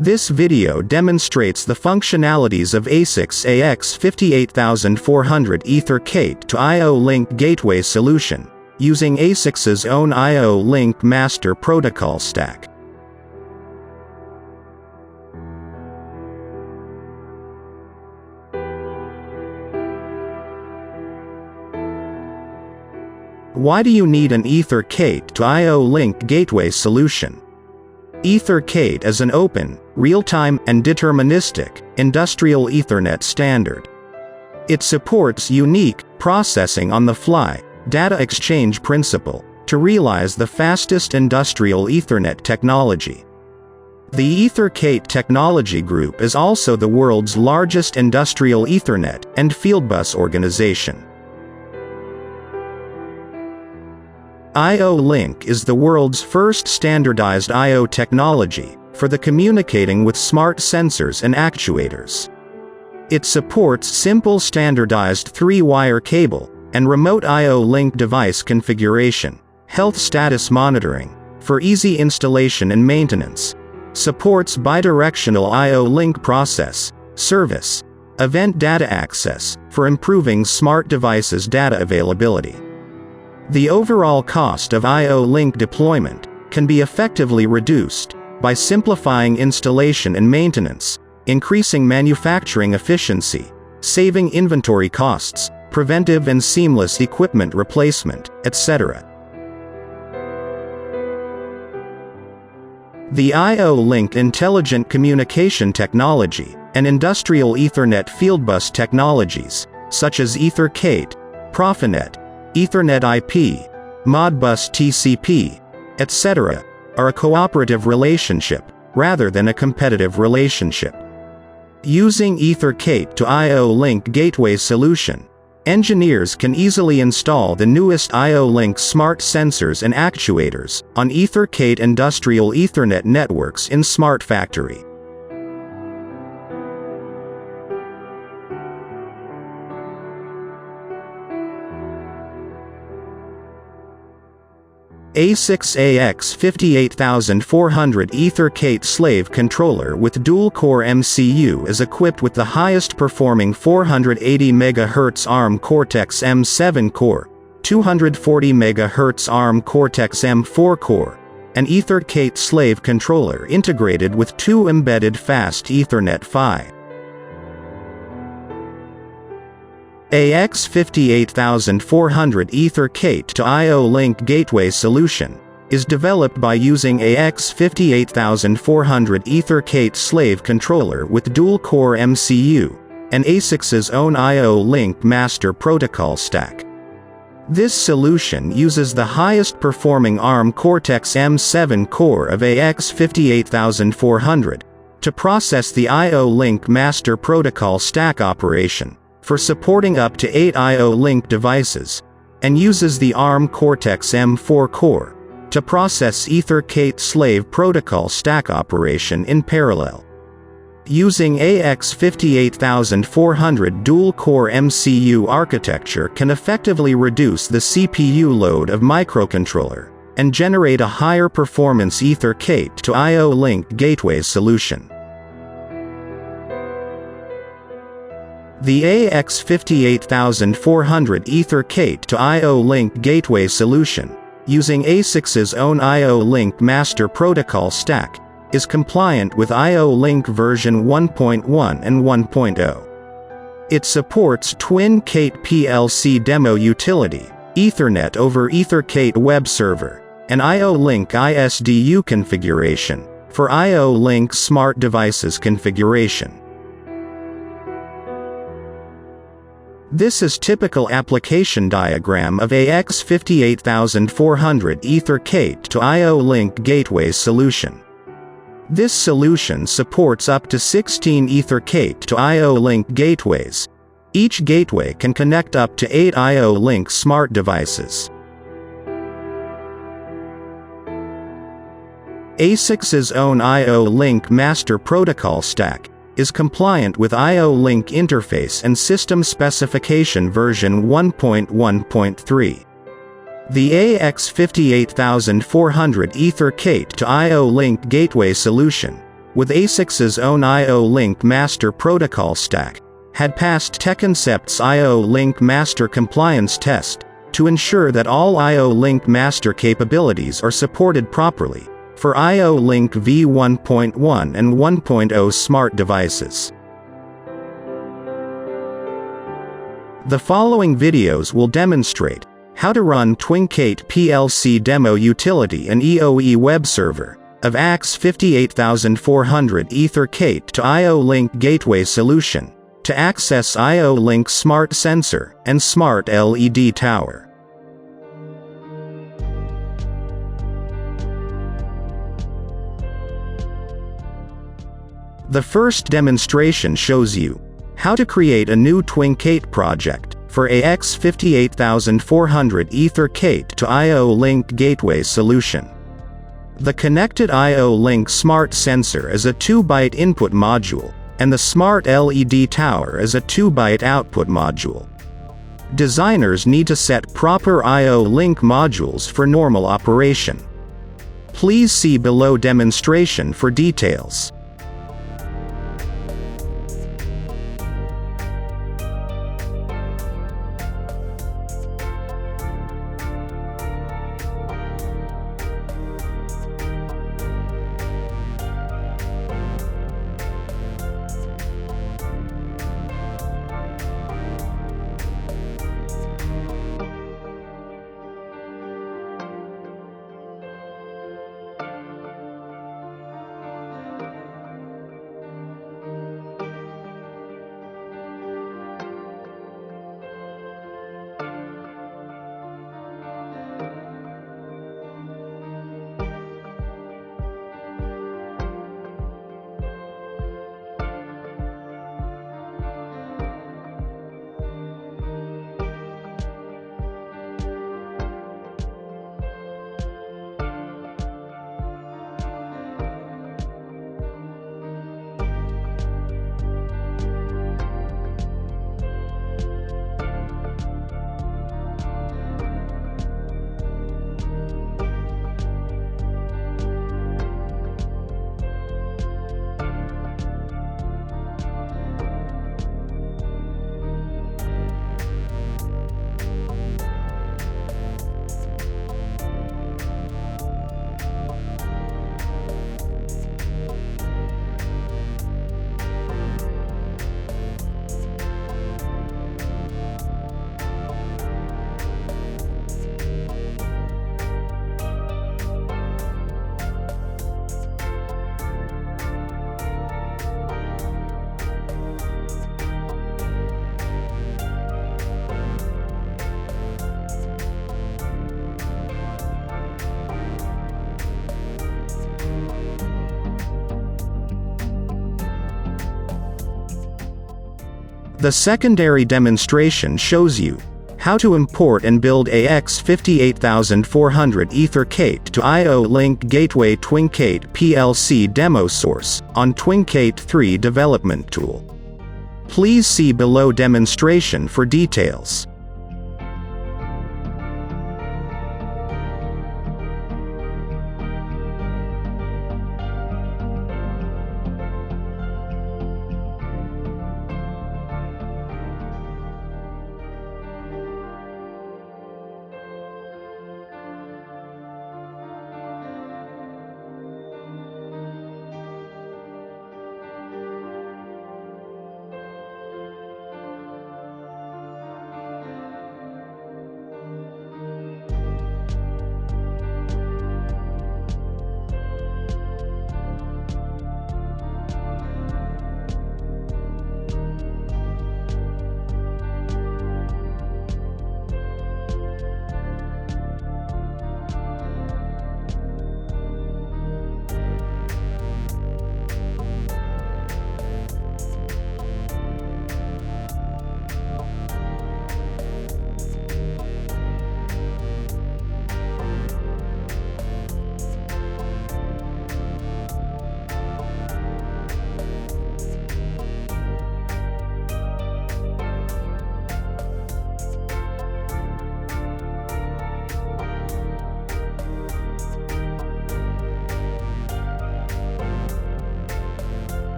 This video demonstrates the functionalities of ASIX AX58400 EtherCAT to I/O link gateway solution, using ASIC's own I/O link master protocol stack. Why do you need an EtherCAT to I/O link gateway solution? EtherCAT is an open, real-time, and deterministic, industrial Ethernet standard. It supports unique, processing-on-the-fly, data exchange principle, to realize the fastest industrial Ethernet technology. The EtherCAT technology group is also the world's largest industrial Ethernet and fieldbus organization. I/O Link is the world's first standardized I/O technology for the communicating with smart sensors and actuators. It supports simple standardized 3-wire cable and remote I/O link device configuration, health status monitoring for easy installation and maintenance, supports bidirectional I/O link process, service, event data access for improving smart devices' data availability. The overall cost of I/O link deployment can be effectively reduced by simplifying installation and maintenance, increasing manufacturing efficiency, saving inventory costs, preventive and seamless equipment replacement, etc. The I/O link intelligent communication technology and industrial Ethernet fieldbus technologies, such as EtherCAT, Profinet, Ethernet IP, Modbus TCP, etc., are a cooperative relationship, rather than a competitive relationship. Using EtherCAT to I/O link gateway solution, engineers can easily install the newest I/O link smart sensors and actuators on EtherCAT industrial Ethernet networks in Smart Factory. ASIX AX58400 EtherCAT Slave Controller with Dual-Core MCU is equipped with the highest performing 480 MHz ARM Cortex M7 core, 240 MHz ARM Cortex M4 core, and EtherCAT Slave Controller integrated with 2 embedded Fast Ethernet PHY. AX58400 EtherCAT to I/O link gateway solution is developed by using AX58400 EtherCAT Slave Controller with Dual-Core MCU and ASIC's own I/O link master protocol stack. This solution uses the highest performing ARM Cortex M7 core of AX58400 to process the I/O link master protocol stack operation for supporting up to 8 I/O link devices, and uses the ARM Cortex M4 core to process EtherCAT slave protocol stack operation in parallel. Using AX58400 dual-core MCU architecture can effectively reduce the CPU load of microcontroller and generate a higher performance EtherCAT to I/O link gateway solution. The AX58400 EtherCAT to I/O link gateway solution, using ASIC's own I/O link master protocol stack, is compliant with I/O link version 1.1 and 1.0. It supports Twin CAT PLC demo utility, Ethernet over EtherCAT web server, and I/O link ISDU configuration for I/O link smart devices configuration. This is typical application diagram of AX58400 EtherCAT to I/O link gateway solution. This solution supports up to 16 EtherCAT to I/O link gateways. Each gateway can connect up to 8 I/O link smart devices. ASIC's own I/O link master protocol stack is compliant with I/O link interface and system specification version 1.1.3. The AX58400 EtherCAT to I/O link gateway solution with ASIC's own I/O Link Master Protocol stack, had passed TechConcept's I/O Link Master compliance test to ensure that all I/O Link Master capabilities are supported properly for I/O Link v1.1 and 1.0 smart devices. The following videos will demonstrate how to run TwinCAT PLC demo utility and EOE web server of AX58400 EtherCAT to I/O Link gateway solution to access I/O Link Smart Sensor and Smart LED Tower. The first demonstration shows you how to create a new TwinCAT project for AX58400 EtherCAT to I/O Link gateway solution. The connected I/O Link Smart Sensor is a 2-byte input module, and the Smart LED Tower is a 2-byte output module. Designers need to set proper I/O Link modules for normal operation. Please see below demonstration for details. The secondary demonstration shows you how to import and build AX58400 EtherCAT to I/O Link Gateway TwinCAT PLC demo source on TwinCAT 3 development tool. Please see below demonstration for details.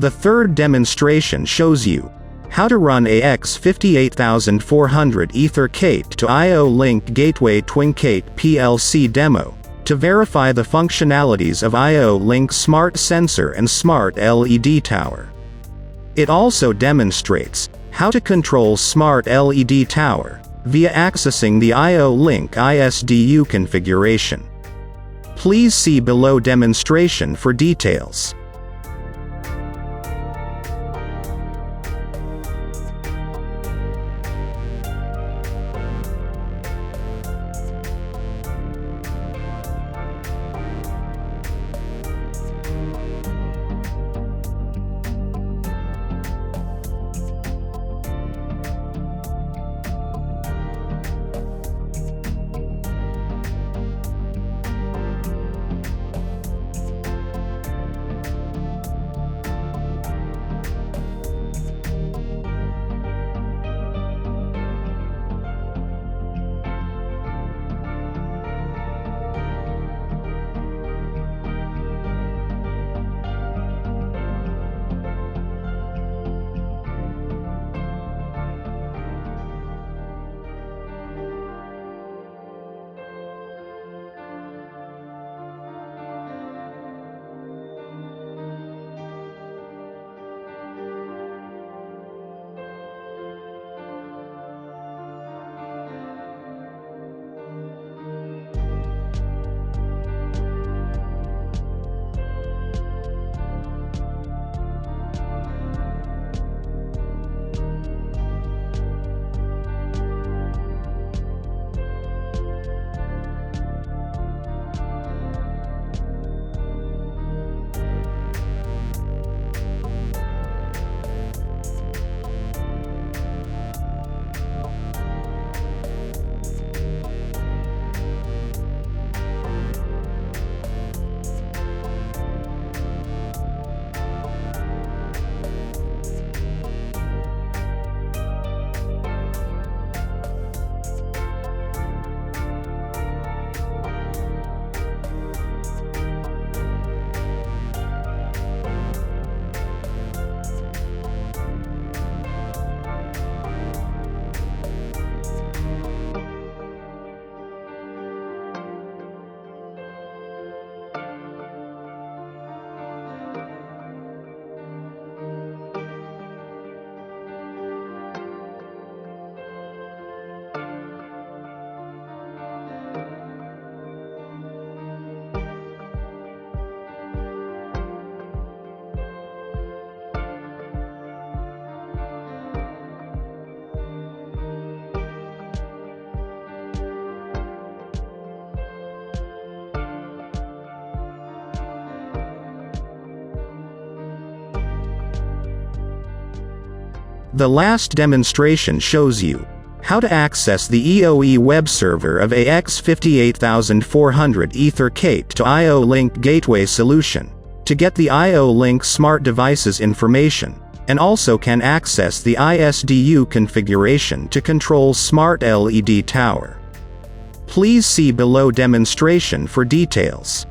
The third demonstration shows you how to run AX58400 EtherCAT to I/O Link Gateway TwinCAT PLC demo, to verify the functionalities of I/O Link Smart Sensor and Smart LED Tower. It also demonstrates how to control Smart LED Tower via accessing the I/O Link ISDU configuration. Please see below demonstration for details. The last demonstration shows you how to access the EOE web server of AX58400 EtherCAT to I/O Link Gateway solution, to get the I/O Link smart devices information, and also can access the ISDU configuration to control Smart LED Tower. Please see below demonstration for details.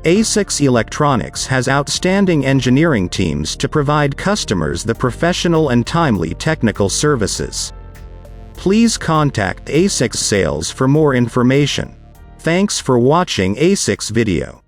ASIX Electronics has outstanding engineering teams to provide customers the professional and timely technical services. Please contact ASIX Sales for more information. Thanks for watching ASIX video.